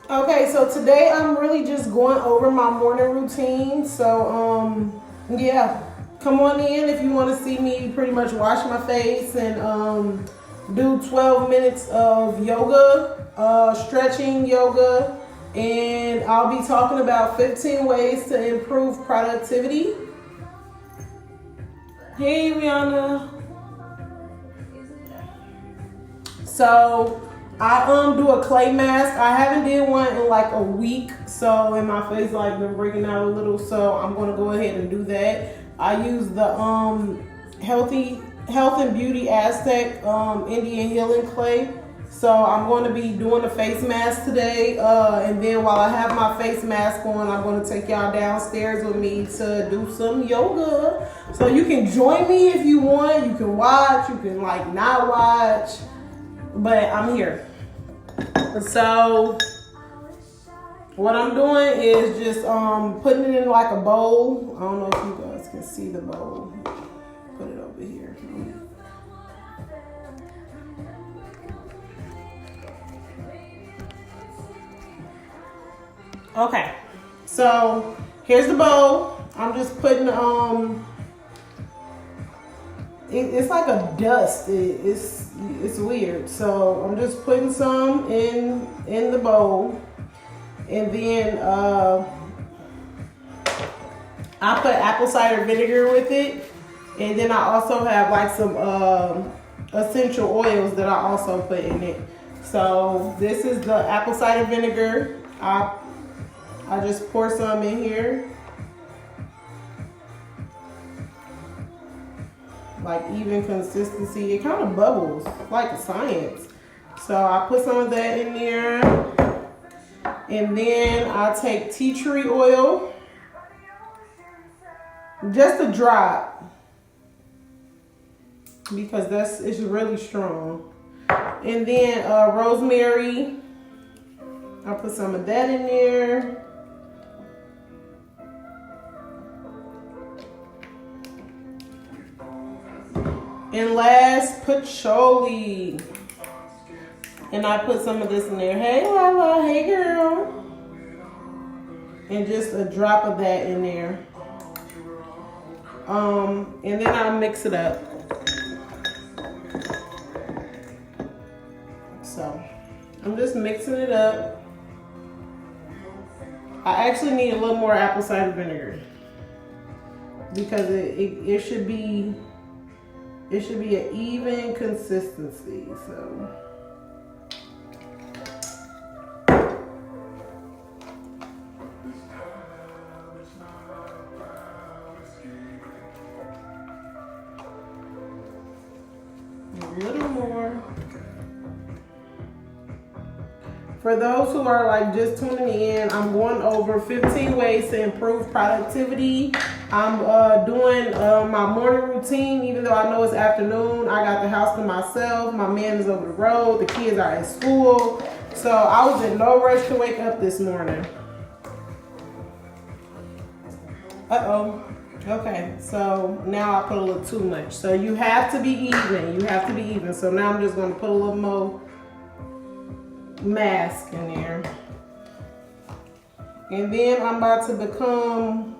Okay, so today I'm really just going over my morning routine. So, yeah, come on in if you want to see me pretty much wash my face and do 12 minutes of yoga, stretching yoga, and I'll be talking about 15 ways to improve productivity. Hey, Rihanna. So I do a clay mask. I haven't did one in like a week, so and my face like been breaking out a little, so I'm gonna go ahead and do that. I use the Health and Beauty Aztec Indian healing clay. So I'm going to be doing a face mask today, and then while I have my face mask on, I'm going to take y'all downstairs with me to do some yoga. So you can join me if you want. You can watch. You can like not watch. But I'm here. So what I'm doing is just putting it in like a bowl. I don't know if you guys can see the bowl. Put it over here. Okay. So here's the bowl. I'm just putting it's like a dust. It's weird. So I'm just putting some in the bowl, and then I put apple cider vinegar with it, and then I also have like some essential oils that I also put in it. So this is the apple cider vinegar. I just pour some in here. Like even consistency, it kind of bubbles like a science. So I put some of that in there, and then I take tea tree oil, just a drop, because it's really strong. And then rosemary, I put some of that in there. And last, patchouli. And I put some of this in there. Hey, Lala. Hey, girl. And just a drop of that in there. And then I'll mix it up. So, I'm just mixing it up. I actually need a little more apple cider vinegar, because it should be an even consistency. So a little more. For those who are like just tuning in, I'm going over 15 ways to improve productivity. I'm doing my morning routine, even though I know it's afternoon. I got the house to myself. My man is over the road. The kids are at school. So I was in no rush to wake up this morning. Uh-oh. Okay, so now I put a little too much. So you have to be even. You have to be even. So now I'm just going to put a little more mask in there. And then I'm about to become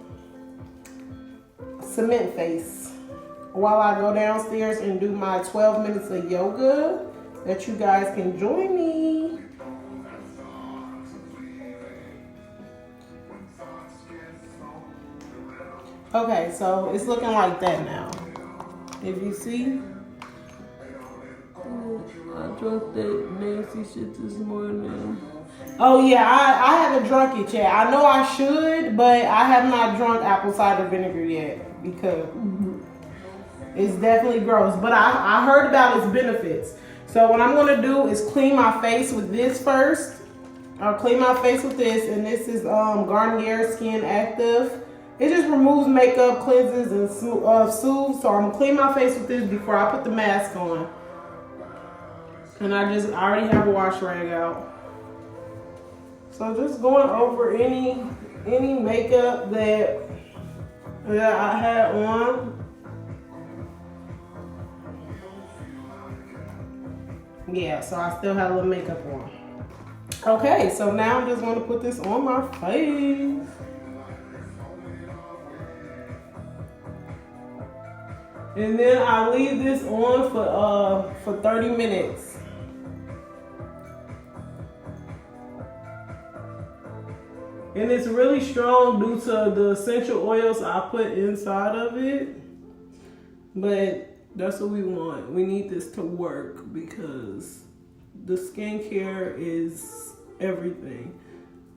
cement face while I go downstairs and do my 12 minutes of yoga that you guys can join me. Okay, so it's looking like that now. If you see. I drunk that nasty shit this morning. Oh yeah, I haven't drunk it yet. I know I should, but I have not drunk apple cider vinegar yet because it's definitely gross. But I heard about its benefits. So what I'm gonna do is clean my face with this first. I'll clean my face with this, and this is Garnier Skin Active. It just removes makeup, cleanses, and soothes. So I'm gonna clean my face with this before I put the mask on. And I already have a wash rag out. So just going over any makeup that I had on. Yeah, so I still have a little makeup on. Okay, so now I'm just going to put this on my face. And then I leave this on for 30 minutes. And it's really strong due to the essential oils I put inside of it. But that's what we want. We need this to work because the skincare is everything.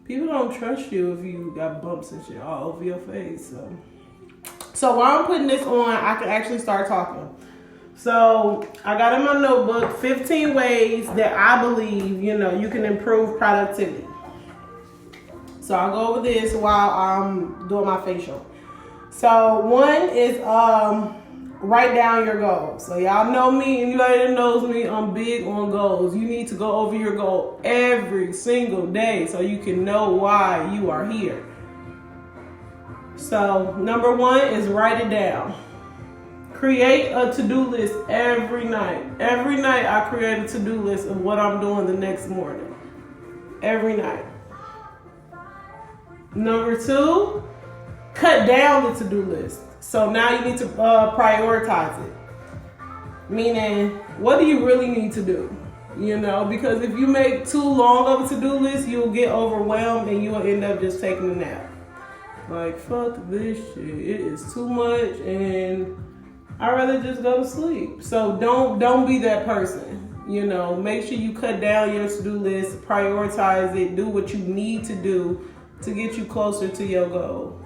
People don't trust you if you got bumps and shit all over your face. So while I'm putting this on, I can actually start talking. So I got in my notebook 15 ways that I believe, you can improve productivity. So I'll go over this while I'm doing my facial. So one is write down your goals. So y'all know me, anybody that knows me, I'm big on goals. You need to go over your goal every single day so you can know why you are here. So number one is write it down. Create a to-do list every night. Every night I create a to-do list of what I'm doing the next morning. Every night. Number two, cut down the to-do list. So now you need to prioritize it. Meaning, what do you really need to do? Because if you make too long of a to-do list, you'll get overwhelmed and you'll end up just taking a nap. Like, fuck this shit. It is too much and I'd rather just go to sleep. So don't be that person. Make sure you cut down your to-do list, prioritize it, do what you need to do to get you closer to your goal.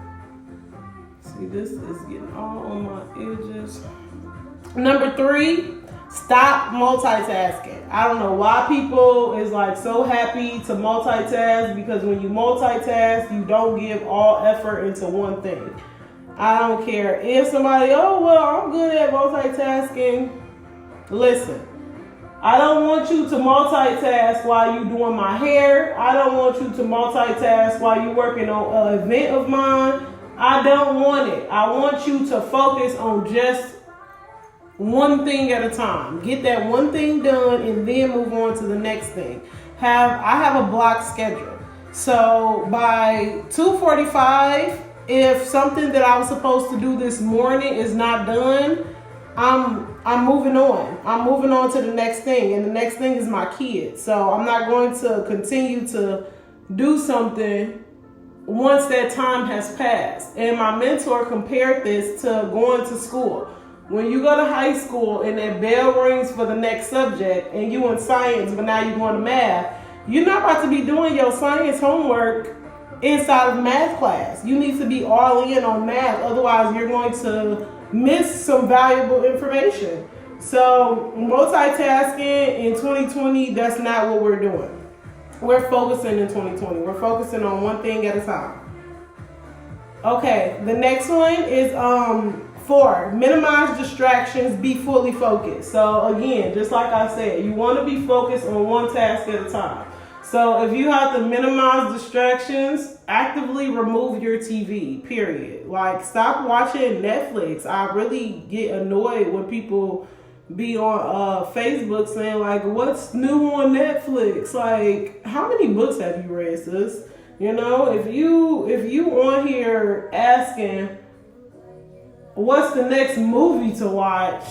See, this is getting all on my edges. Number three, stop multitasking. I don't know why people is like so happy to multitask, because when you multitask, you don't give all effort into one thing. I don't care if somebody, I'm good at multitasking. Listen. I don't want you to multitask while you're doing my hair. I don't want you to multitask while you're working on an event of mine. I don't want it. I want you to focus on just one thing at a time. Get that one thing done and then move on to the next thing. I have a block schedule. So by 2:45, if something that I was supposed to do this morning is not done, I'm moving on. I'm moving on to the next thing, and the next thing is my kids. So I'm not going to continue to do something once that time has passed. And my mentor compared this to going to school. When you go to high school and that bell rings for the next subject and you in science, but now you're going to math, you're not about to be doing your science homework inside of math class. You need to be all in on math. Otherwise, you're going to miss some valuable information. So multitasking in 2020, that's not what we're doing. We're focusing in 2020. We're focusing on one thing at a time. Okay, the next one is 4, minimize distractions, be fully focused. So again, just like I said, you want to be focused on one task at a time. So if you have to minimize distractions, actively remove your TV, period. Like, stop watching Netflix. I really get annoyed when people be on Facebook saying, like, what's new on Netflix? Like, how many books have you read, sis? If you on here asking what's the next movie to watch,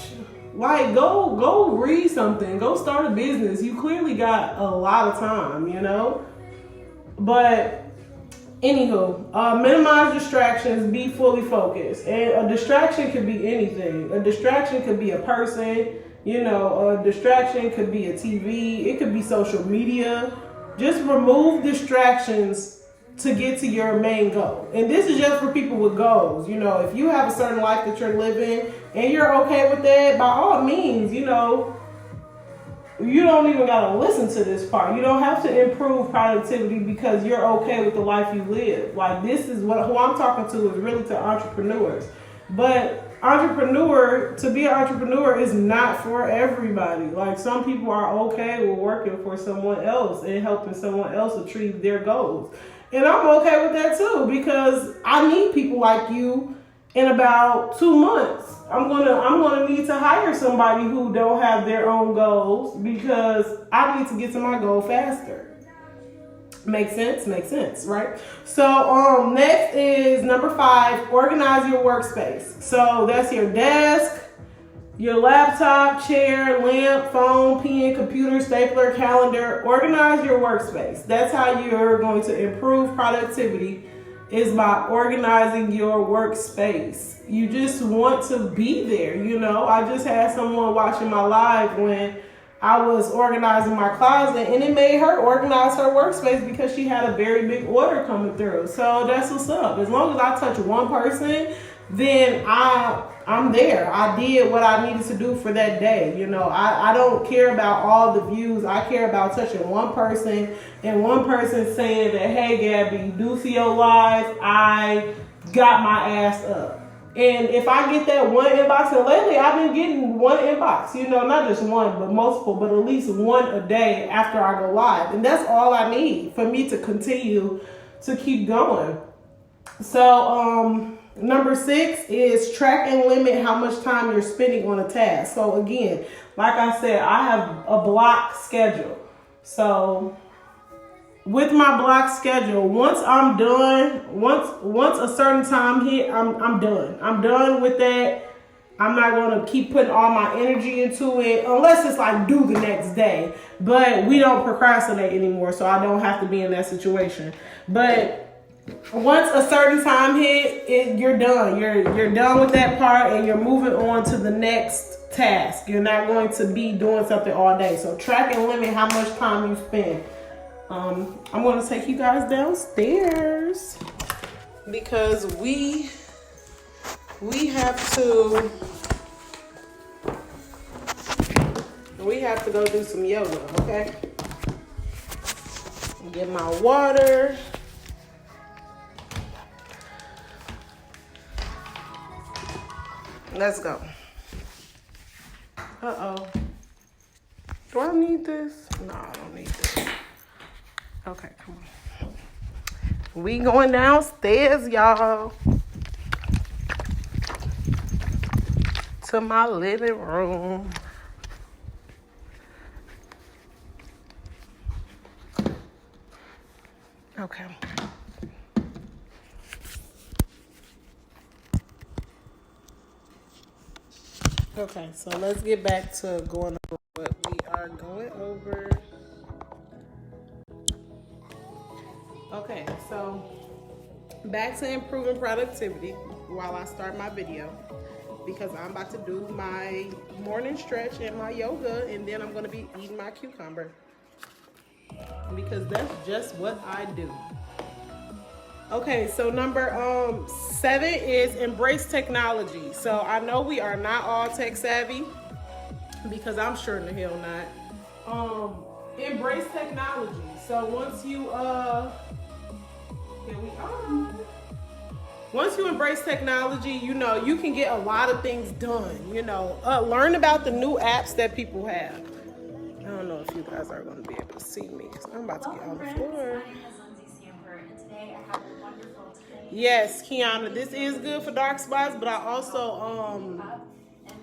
like, go read something. Go start a business. You clearly got a lot of time, But Anywho, minimize distractions, be fully focused. And a distraction could be anything. A distraction could be a person, you know, a distraction could be a TV, it could be social media. Just remove distractions to get to your main goal. And this is just for people with goals. You know, if you have a certain life that you're living and you're okay with that, by all means, you know, you don't even gotta listen to this part. You don't have to improve productivity because you're okay with the life you live. Like, this is who I'm talking to is really to entrepreneurs. But to be an entrepreneur is not for everybody. Like, some people are okay with working for someone else and helping someone else achieve their goals. And I'm okay with that too, because I need people like you in about 2 months. I'm gonna need to hire somebody who don't have their own goals because I need to get to my goal faster. Makes sense, right? So next is number 5, organize your workspace. So that's your desk, your laptop, chair, lamp, phone, pen, computer, stapler, calendar. Organize your workspace. That's how you're going to improve productivity, is by organizing your workspace. You just want to be there, you know. I just had someone watching my live when I was organizing my closet, and it made her organize her workspace because she had a very big order coming through. So that's what's up. As long as I touch one person, then I'm there. I did what I needed to do for that day. You know, I don't care about all the views. I care about touching one person and one person saying that, hey, Gabby, due to your live, I got my ass up. And if I get that one inbox, and lately I've been getting one inbox, you know, not just one, but multiple, but at least one a day after I go live. And that's all I need for me to continue to keep going. So, number 6 is track and limit how much time you're spending on a task. So again, like I said, I have a block schedule. So with my block schedule, once I'm done, once a certain time hit, I'm done. I'm done with that. I'm not going to keep putting all my energy into it unless it's like due the next day. But we don't procrastinate anymore, so I don't have to be in that situation. But once a certain time hit, you're done. You're done with that part, and you're moving on to the next task. You're not going to be doing something all day. So track and limit how much time you spend. I'm going to take you guys downstairs because we have to go do some yoga, okay? Get my water. Let's go. Uh-oh. Do I need this? No, I don't need this. Okay, come on. We going downstairs, y'all. To my living room. Okay. Okay, so let's get back to going over what we are going over. Okay, so back to improving productivity while I start my video, because I'm about to do my morning stretch and my yoga, and then I'm going to be eating my cucumber because that's just what I do. Okay, so number 7 is embrace technology. So I know we are not all tech savvy, because I'm sure in the hell not. Embrace technology. So once you here we are. Once you embrace technology, you know, you can get a lot of things done. You know, learn about the new apps that people have. I don't know if you guys are going to be able to see me because I'm about to get on the floor. Yes, Kiana, this is good for dark spots, but I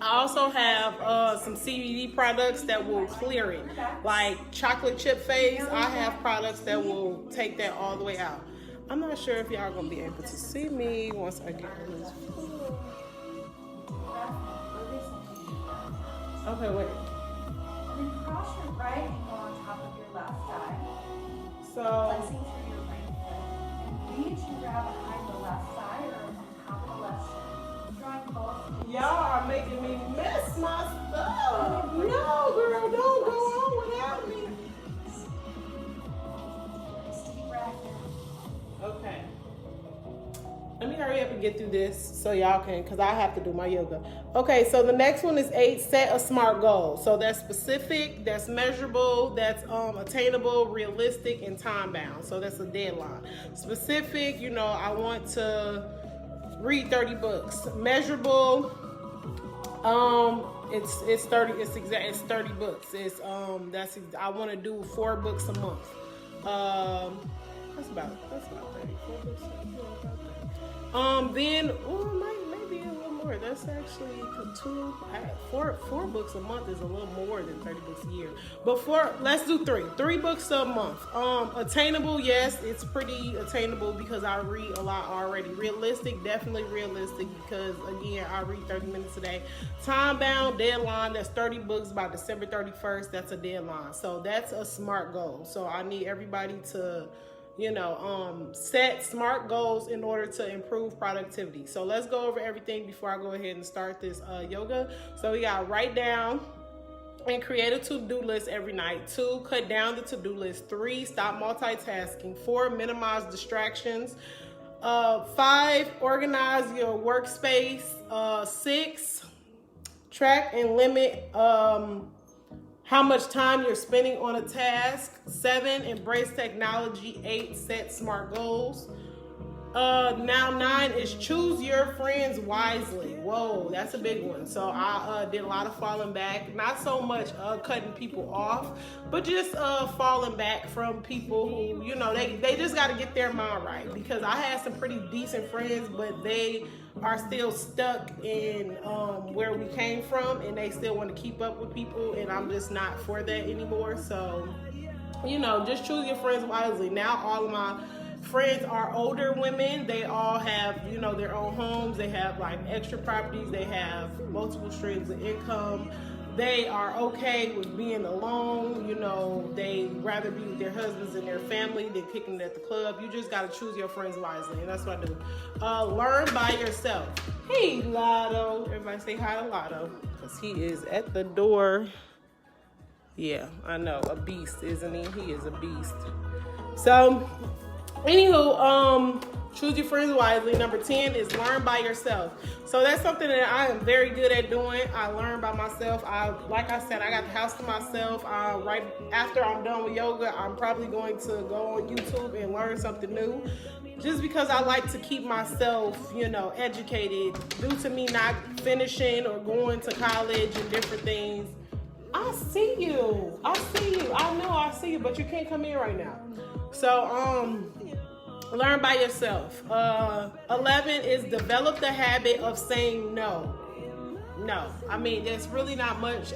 also have some CBD products that will clear it. Like chocolate chip face, I have products that will take that all the way out. I'm not sure if y'all gonna be able to see me once I get on this floor. Okay, wait. And then cross your right and go on top of your left eye. So Flexing through your right foot. And need to grab behind the left side or on top of the left shin. Drawing both. Y'all are making me miss my stuff. No, girl, don't go on without me. Deep breath in. Okay. Let me hurry up and get through this so y'all can, because I have to do my yoga. Okay, so the next one is 8, set a SMART goal. So that's specific, that's measurable, that's attainable, realistic, and time bound. So that's a deadline. Specific, you know, I want to read 30 books. Measurable, it's 30 books. It's I want to do 4 books a month. That's about 30. 4 books. Then maybe a little more. That's actually 4 books a month is a little more than 30 books a year. But let's do 3 books a month. Attainable, yes, it's pretty attainable because I read a lot already. Realistic, definitely realistic because again, I read 30 minutes a day. Time bound, deadline, that's 30 books by December 31st. That's a deadline. So that's a SMART goal. So I need everybody to set SMART goals in order to improve productivity. So let's go over everything before I go ahead and start this yoga. So we got write down and create a to-do list every night. 2, cut down the to-do list. 3, stop multitasking. 4, minimize distractions. 5, organize your workspace. 6, track and limit how much time you're spending on a task. 7, embrace technology. 8, set SMART goals. Now 9 is choose your friends wisely. Whoa, that's a big one. So I did a lot of falling back. Not so much cutting people off, but just falling back from people who, they just got to get their mind right. Because I had some pretty decent friends, but they are still stuck in where we came from, and they still want to keep up with people, and I'm just not for that anymore. So, just choose your friends wisely. Now all of my friends are older women. They all have, their own homes. They have like extra properties. They have multiple streams of income. They are okay with being alone. They rather be with their husbands and their family than kicking it at the club. You just got to choose your friends wisely, and that's what I do. Learn by yourself. Hey, Lotto. Everybody say hi to Lotto, because he is at the door. Yeah, I know. A beast, isn't he? He is a beast. So, anywho, choose your friends wisely. Number 10 is learn by yourself. So that's something that I am very good at doing. I learn by myself. Like I said, I got the house to myself. Right after I'm done with yoga, I'm probably going to go on YouTube and learn something new. Just because I like to keep myself, educated. Due to me not finishing or going to college and different things. I see you. I know I see you, but you can't come in right now. So, learn by yourself. 11 is develop the habit of saying no. No. I mean, there's really not much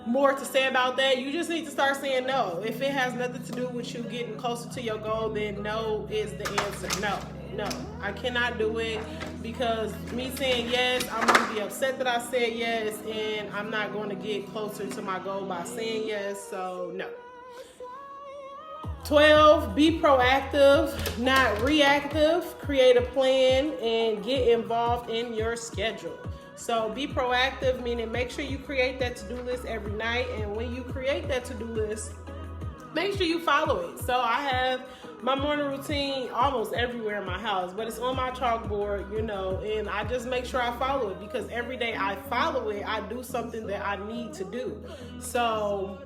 more to say about that. You just need to start saying no. If it has nothing to do with you getting closer to your goal, then no is the answer. No, I cannot do it, because me saying yes, I'm going to be upset that I said yes, and I'm not going to get closer to my goal by saying yes, so no. 12, be proactive, not reactive. Create a plan and get involved in your schedule. So be proactive, meaning make sure you create that to-do list every night. And when you create that to-do list, make sure you follow it. So I have my morning routine almost everywhere in my house, but it's on my chalkboard, and I just make sure I follow it, because every day I follow it, I do something that I need to do. So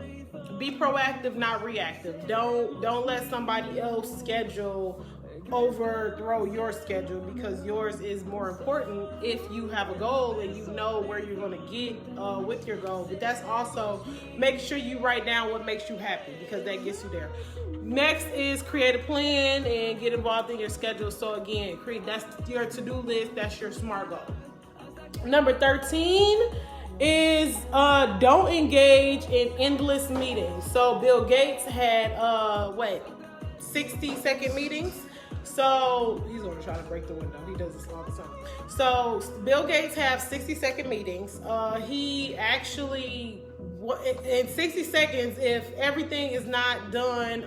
be proactive, not reactive. Don't let somebody else schedule overthrow your schedule, because yours is more important if you have a goal and you know where you're going to get with your goal. But that's also, make sure you write down what makes you happy, because that gets you there. Next is create a plan and get involved in your schedule. So again, that's your to-do list. That's your SMART goal. Number 13 is don't engage in endless meetings. So Bill Gates had 60-second meetings. So he's gonna try to break the window. He does this all the time. So Bill Gates have 60-second meetings. He actually, in 60 seconds, if everything is not done,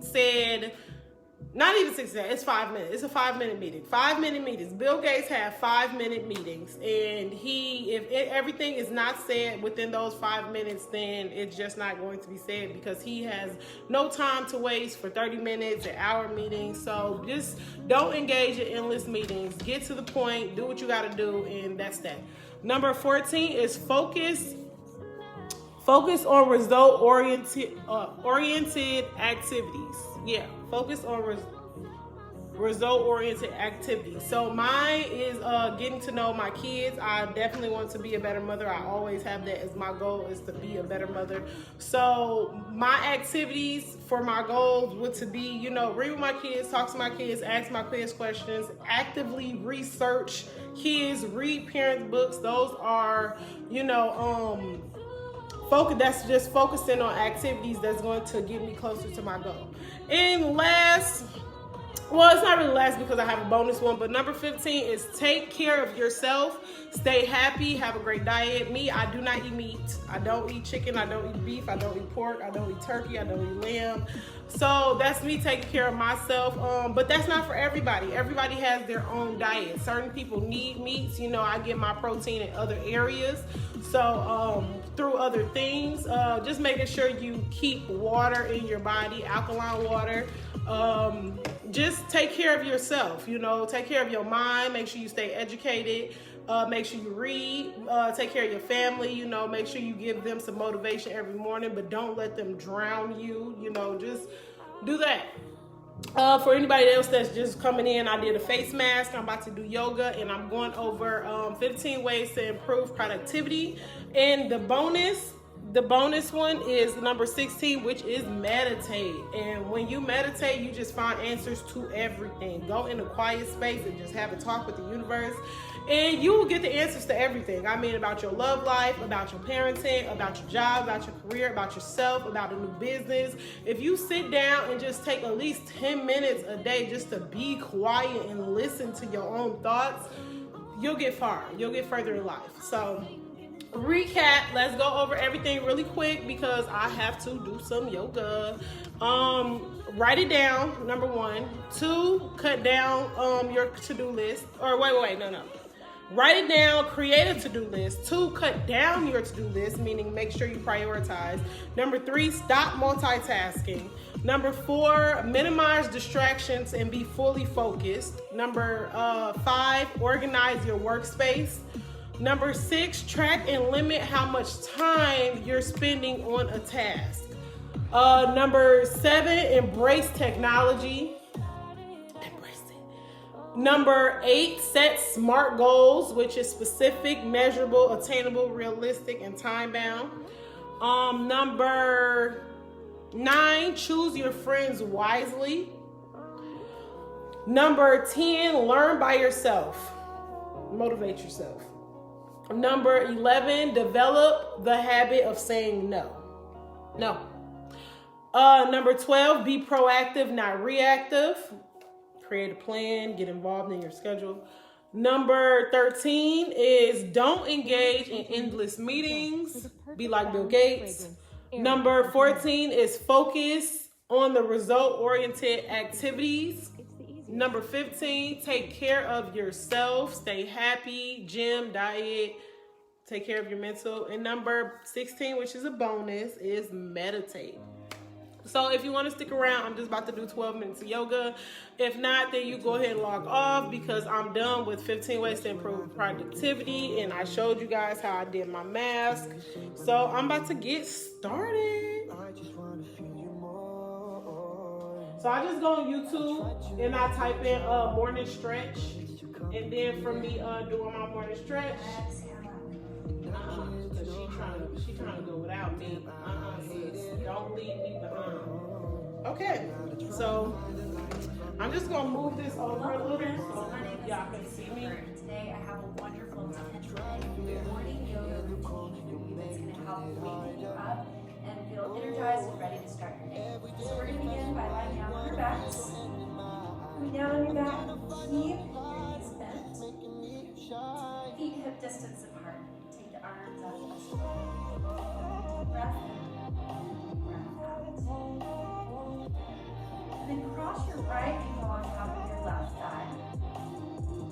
said, Not even 60 seconds. It's 5 minutes. It's a 5-minute meeting. 5-minute meetings. Bill Gates had 5-minute meetings, and everything is not said within those 5 minutes, then it's just not going to be said because he has no time to waste for 30 minutes, an hour meetings. So just don't engage in endless meetings. Get to the point. Do what you got to do, and that's that. Number 14 is focus. Focus on result-oriented activities. Yeah, focus on result-oriented activities. So mine is getting to know my kids. I definitely want to be a better mother. I always have that as my goal, is to be a better mother. So my activities for my goals would to be, read with my kids, talk to my kids, ask my kids questions, actively research kids, read parents' books. Those are, that's just focusing on activities that's going to get me closer to my goal. And last, well, it's not really last because I have a bonus one, but number 15 is take care of yourself. Stay happy, have a great diet. Me, I do not eat meat. I don't eat chicken, I don't eat beef, I don't eat pork, I don't eat turkey, I don't eat lamb. So that's me taking care of myself. But that's not for everybody. Everybody has their own diet. Certain people need meats. I get my protein in other areas. So through other things, just making sure you keep water in your body, alkaline water. Just take care of yourself, take care of your mind, make sure you stay educated, make sure you read, take care of your family, make sure you give them some motivation every morning, but don't let them drown you, just do that. For anybody else that's just coming in, I did a face mask. I'm about to do yoga, and I'm going over 15 ways to improve productivity. And the bonus one is number 16, which is meditate. And when you meditate, you just find answers to everything. Go in a quiet space and just have a talk with the universe, and you will get the answers to everything. I mean, about your love life, about your parenting, about your job, about your career, about yourself, about a new business. If you sit down and just take at least 10 minutes a day just to be quiet and listen to your own thoughts, you'll get far. You'll get further in life. So recap, let's go over everything really quick because I have to do some yoga. Write it down, number 1. 2, cut down your to-do list. Or wait, no. Write it down, create a to-do list. 2, cut down your to-do list, meaning make sure you prioritize. Number 3, stop multitasking. Number 4, minimize distractions and be fully focused. Number 5, organize your workspace. Number 6, track and limit how much time you're spending on a task. Number 7, embrace technology. Embrace it. Number 8, set SMART goals, which is specific, measurable, attainable, realistic, and time-bound. Number 9, choose your friends wisely. Number 10, learn by yourself. Motivate yourself. Number 11, develop the habit of saying no. No. Number 12, be proactive, not reactive. Create a plan, get involved in your schedule. Number 13 is don't engage in endless meetings. Be like Bill Gates. Number 14 is focus on the result-oriented activities. Number 15, take care of yourself. Stay happy, gym, diet, take care of your mental. And number 16, which is a bonus, is meditate. So if you want to stick around, I'm just about to do 12 minutes of yoga. If not, then you go ahead and log off because I'm done with 15 ways to improve productivity. And I showed you guys how I did my mask. So I'm about to get started. So I just go on YouTube and I type in morning stretch. And then from me doing my morning stretch, because she trying to go without me. Sis, don't leave me behind. Okay, so I'm just gonna move this over a little so y'all can see me. Today I have a wonderful 10-minute morning yoga routine that's going to help wake you up and feel energized and ready to start your day. So we're going to begin by lying down on your backs. Coming down on your back, keep your knees bent, feet hip distance apart. Take the arms out to the side. Breath in, breath out. And then cross your right ankle on top of your left thigh,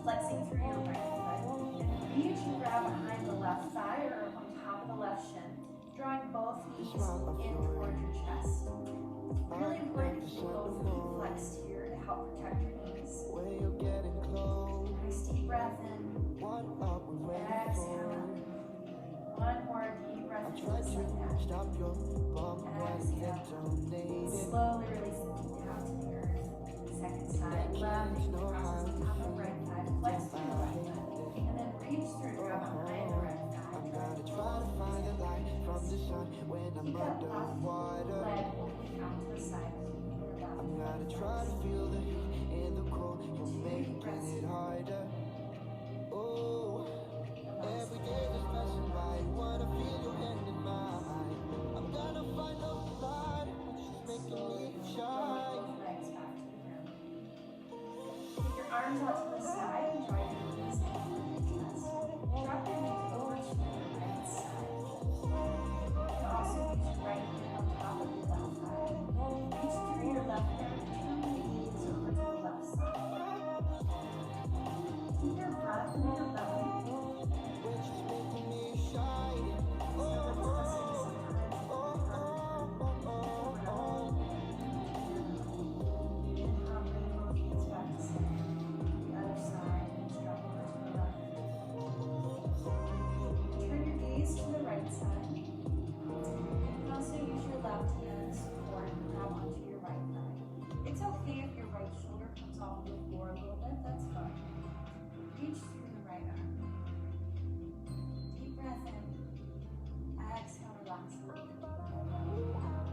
flexing through your right foot. And reach and grab behind the left thigh or on top of the left shin, drawing both knees in towards your chest. Really important to keep both feet flexed here to help protect your knees. Nice deep breath in. Exhale. One more deep breath into the side. Exhale. Slowly release the feet down to the earth. Second side, left knee crosses on top of right thigh. Flex through the right foot. And then reach through, grab behind the right thigh. Keep that left leg moving out to the side. I'm gonna try to feel the heat in the cold. You're making it harder. Oh, every day is passing by. Wanna feel your hand in mine. I'm gonna find out the light, which is making me shine. Both legs back to the ground. Take your arms out to the side and draw your knees into your chest. Drop your knees over to your right side. You can also use your right hand on top of your left thigh. Reach through your left arm and turn your knees over to the left side. Keep your breath in your belly. Which is making me shine. Reach through the right arm. Deep breath in. Exhale, relax.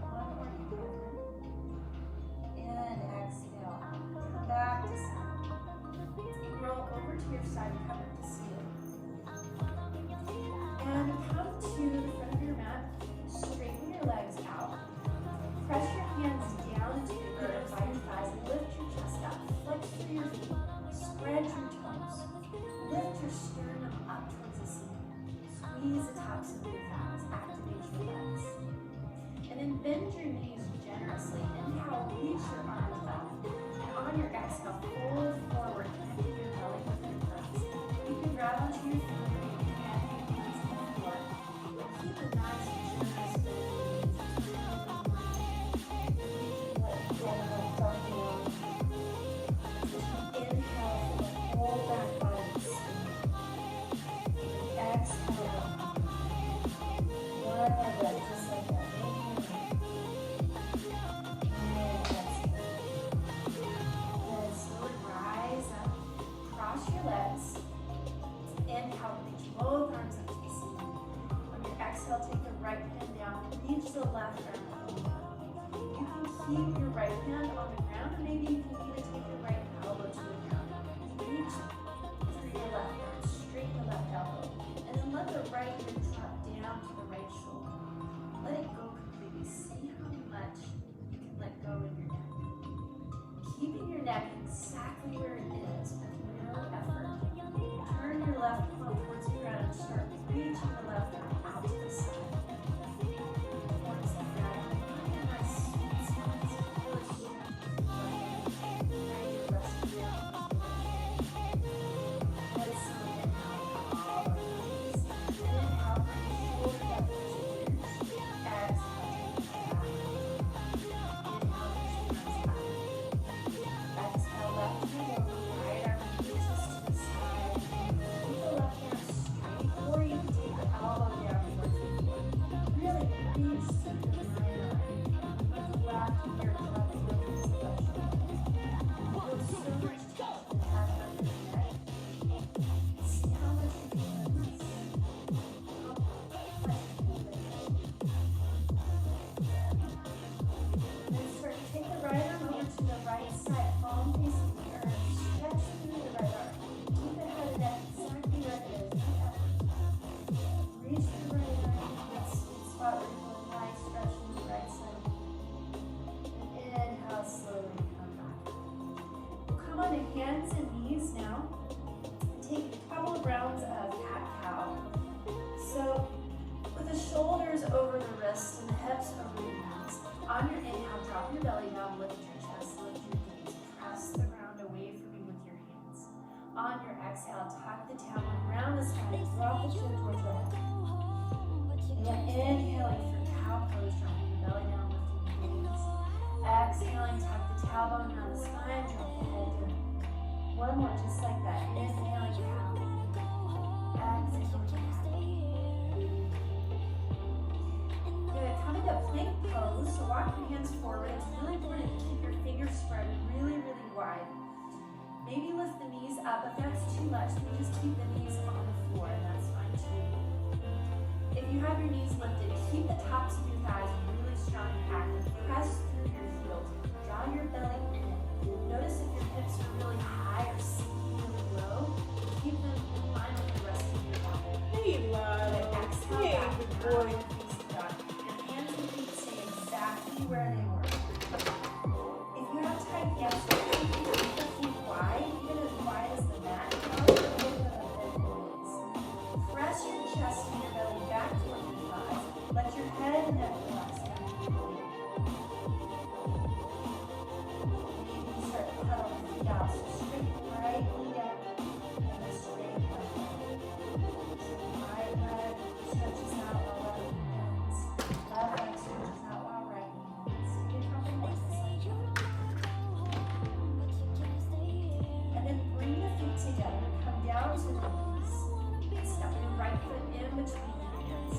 One more deep breath in. And exhale. Come back to center. Roll over to your side, covered to ceiling. And come to the front of your mat. Straighten your legs out. Press your hands down into the earth by your thighs and lift your chest up. Flex through your feet. Spread your toes. Lift your sternum up towards the ceiling. Squeeze the tops of your thighs. Activate your legs. And then bend your knees generously. Inhale, reach your arms up. And on your exhale, fold forward, connecting your belly with your breath. You can grab onto your feet and your knees on the floor. Keep a nice and generous Hold that body. Exhale. One more breath, just like that. And exhale. Good. Slowly rise up. Cross your legs. Inhale, reach both arms up to the ceiling. On your exhale, take the right hand down. Reach the left arm up. You can keep your right hand on the ground, or maybe you can even take your right elbow to the ground. Reach through your left arm, straighten the left elbow, and then let the right hand drop down to the right shoulder. Let it go completely. See how much you can let go in your neck. Keeping your neck exactly where it is with no effort. Turn your left palm towards the ground and start reaching the left arm out to the side. Towards the ground. Find a nice sweet spot. Feel it here. Right, rest of your exhale, tuck the tailbone around the sky, drop the chin towards the head. And then inhaling for cow pose, dropping the belly down, lifting the knees. Exhaling, tuck the tailbone around the spine, drop the head down. One more, just like that. Inhaling, cow. Exhaling, cow. Good. Come into plank pose. So walk your hands forward. It's really important to keep your fingers spread really, really wide. Maybe lift the knees up. If that's too much, then just keep the knees on the floor, and that's fine too. If you have your knees lifted, keep the tops of your thighs really strong and active. Press through your heels. Draw your belly in. Notice if your hips are really high or sinking really low. Keep them in line with the rest of your body. Hey, Lotto. Exhale Hey, back, good down, boy. facing dog. Your hands and feet stay exactly where they were. If you have tight hamstrings, keep the feet wide, even as wide as the mat. Now you're a little bit of bend in the knees. Press your chest and your belly back toward your thighs. Let your head and neck relax down. You can start to pedal the feet out. So straight right knee down and a straight left leg. So right leg stretches out while left knee bends. Left leg stretches out while right knee bends. You can couple more just like that. And then bring the feet together. Come down to the knees. Step your right foot in between your hands.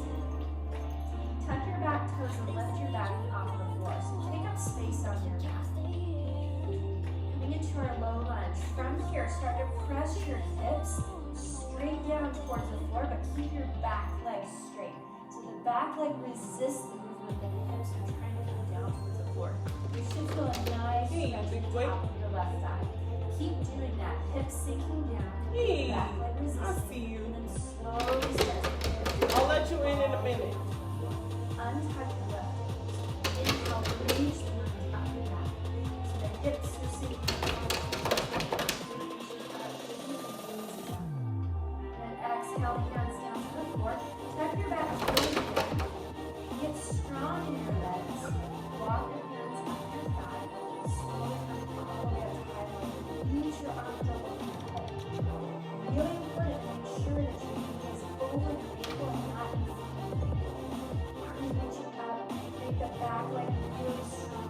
Tuck your back toes and lift your back off the floor. So take up space on your mat. Coming into our low lunge. From here, start to press your hips straight down towards the floor, but keep your back leg straight. So the back leg resists the movement of the hips are trying to go down towards the floor. You should feel a nice stretch at the top of your left thigh. Keep doing that. Hips sinking down. Hey, Back leg I resisting. see you. And then slowly stretch it. I'll let you in a minute. Untuck your left hip. Inhale, reach the knees up your back. So the hips are sinking down. And exhale, hands down to the floor. Tuck your back really in. Get strong in your legs. Walk your hands up your thigh. Slowly come all the way up to high leg. Reach your arms up over your head. Really important to make sure that your knee is over the ankle and not in front of the ankle. Arms reaching up, make the back leg really strong.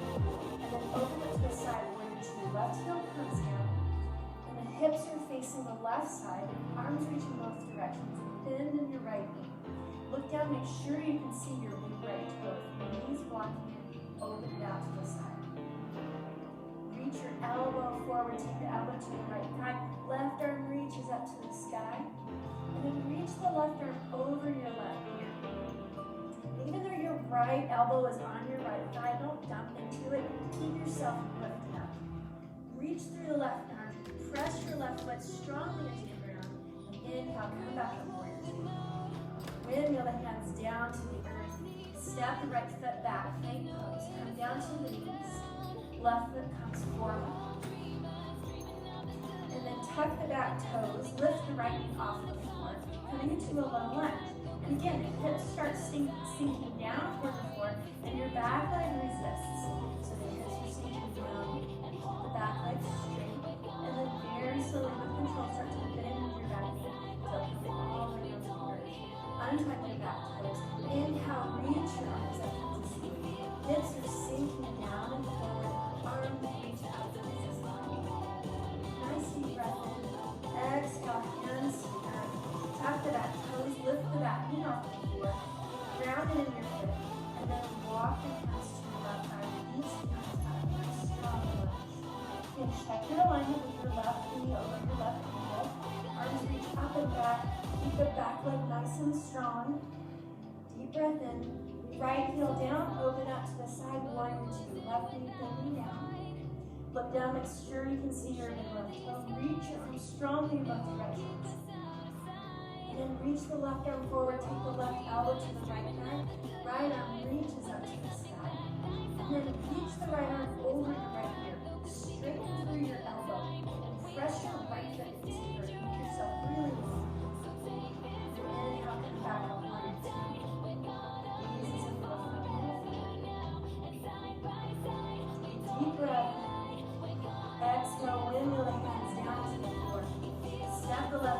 And then open it to the side where your left heel comes down. And the hips are facing the left side, arms reaching both directions. Bend in your right knee. Look down, make sure you can see your big right toe. Your knees blocking it, open it out to the side. Reach your elbow forward, take the elbow to the right thigh. Left arm reaches up to the sky. And then reach the left arm over your left ear. Even though your right elbow is on your right thigh, don't dump into it. Keep yourself lifted up. Reach through the left arm. Press your left foot strongly into the ground. Inhale, come back up warrior two. Windmill the hands down to the earth. Step the right foot back, plank pose. Come down to the knees. Left foot comes forward. And then tuck the back toes. Lift the right knee off the floor. Coming into a low lunge. And again, the hips start sinking down toward the floor, and your back leg resists. So the hips are sinking down, the back leg straight, and then very slowly with control start to bend your back knee till you fit all the way down to the earth. Untuck your back toes. Inhale, reach your arms up to the ceiling. Hips are sinking down and forward. Arms reach out to the ceiling. Nice deep breath in. Exhale, hands to the earth. Tuck the back toes, lift the back knee off the floor. Ground it in your hip. And then walk your hands to your left thigh. Release the hands out. Nice strong lunge. Again, check your alignment with your left knee over your left heel. Arms reach up and back. Keep the back leg nice and strong. Deep breath in. Right heel down, open up to the side, warrior two. Left knee bending down. Look down, make sure you can see your big left toe. Reach your arms strongly in both directions. And then reach the left arm forward, take the left elbow to the right thigh. Right arm reaches up to the sky. And then reach the right arm over your right ear. Straighten through your elbow. And press your right foot into your ear. Make yourself really long. Inhale, come back up, warrior two. Easy, simple. Deep breath in. Exhale, windmill the hands down to the floor. Step the left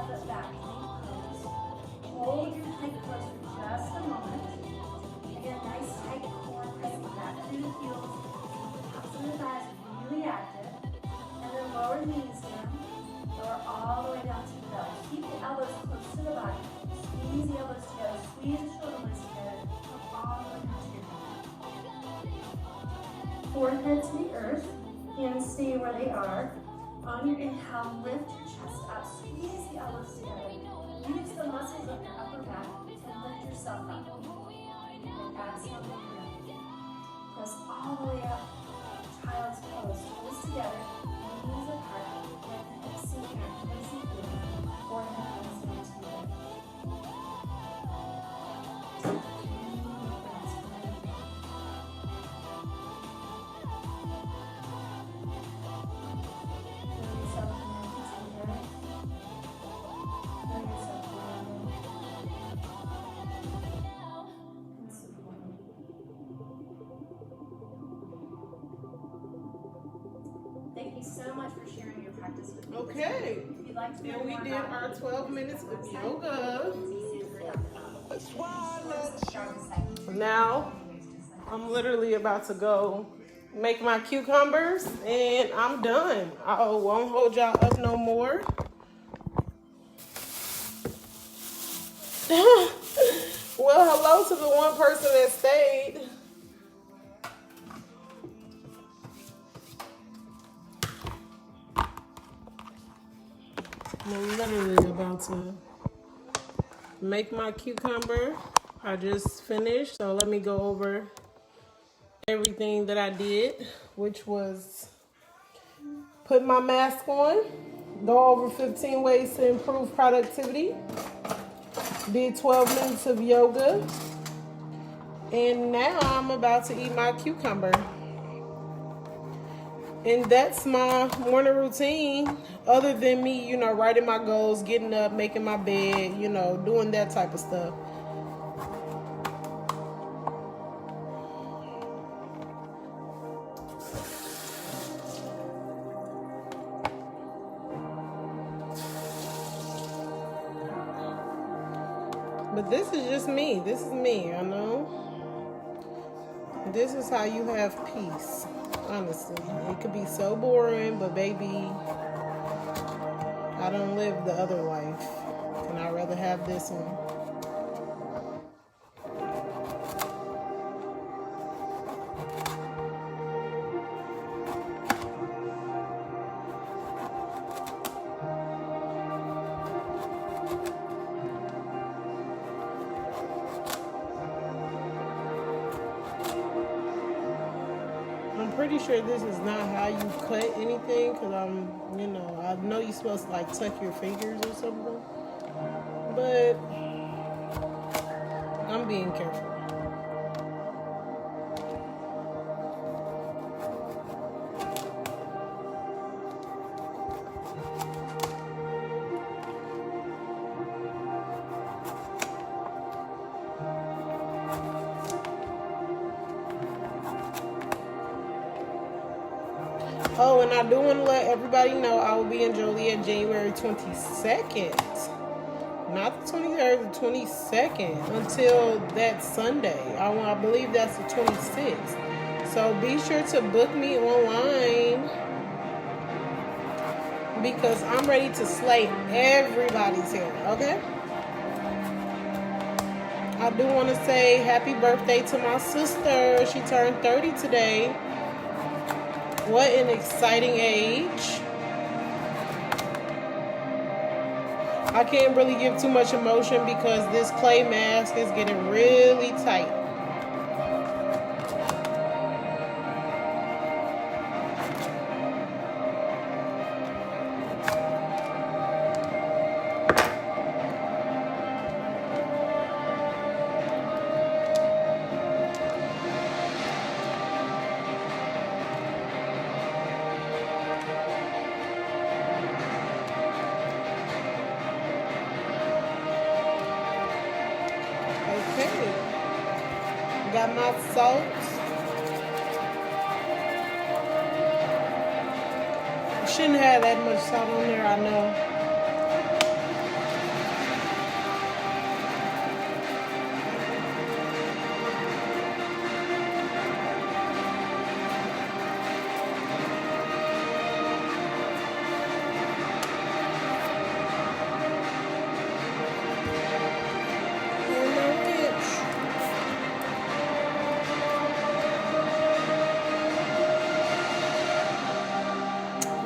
forehead to the earth. Hands stay where they are. On your inhale, lift your chest up. Squeeze the elbows together. Use the muscles of your upper back and lift yourself up. And exhale, lift your up. Press all the way up. Child's pose. Toes together. Knees apart. Let the hips sink in. Hips sink in. Forehead hands down to the earth. Thank you so much for sharing your practice with me. Okay. If you'd like to And we did our 12 minutes of yoga. Now, I'm literally about to go make my cucumbers and I'm done. I won't hold y'all up no more. Well, hello to the one person that stayed. I'm literally about to make my cucumber. I just finished, so let me go over everything that I did, which was put my mask on, go over 15 ways to improve productivity, did 12 minutes of yoga, and now I'm about to eat my cucumber. And that's my morning routine, other than me, you know, writing my goals, getting up, making my bed, you know, doing that type of stuff. But this is just me. This is me, I know. This is how you have peace. Honestly, it could be so boring, but baby, I don't live the other life, and I'd rather have this one. I'm pretty sure this is not how you cut anything, because you know, I know you're supposed to like tuck your fingers or something, but I'm being careful. Oh, and I do want to let everybody know I will be in Joliet January 22nd. Not the 23rd, the 22nd, until that Sunday. I believe that's the 26th. So be sure to book me online, because I'm ready to slay everybody's hair, okay? I do want to say happy birthday to my sister. She turned 30 today. What an exciting age. I can't really give too much emotion because this clay mask is getting really tight. Got my salt. Shouldn't have that much salt on there, I know.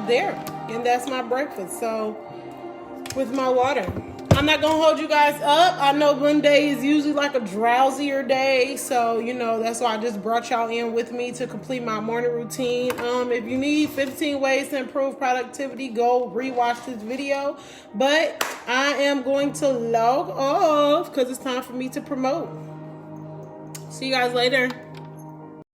there. And that's my breakfast. So with my water. I'm not gonna hold you guys up. I know Monday is usually like a drowsier day, so you know that's why I just brought y'all in with me to complete my morning routine. If you need 15 ways to improve productivity, go rewatch this video. But I am going to log off because it's time for me to promote. See you guys later.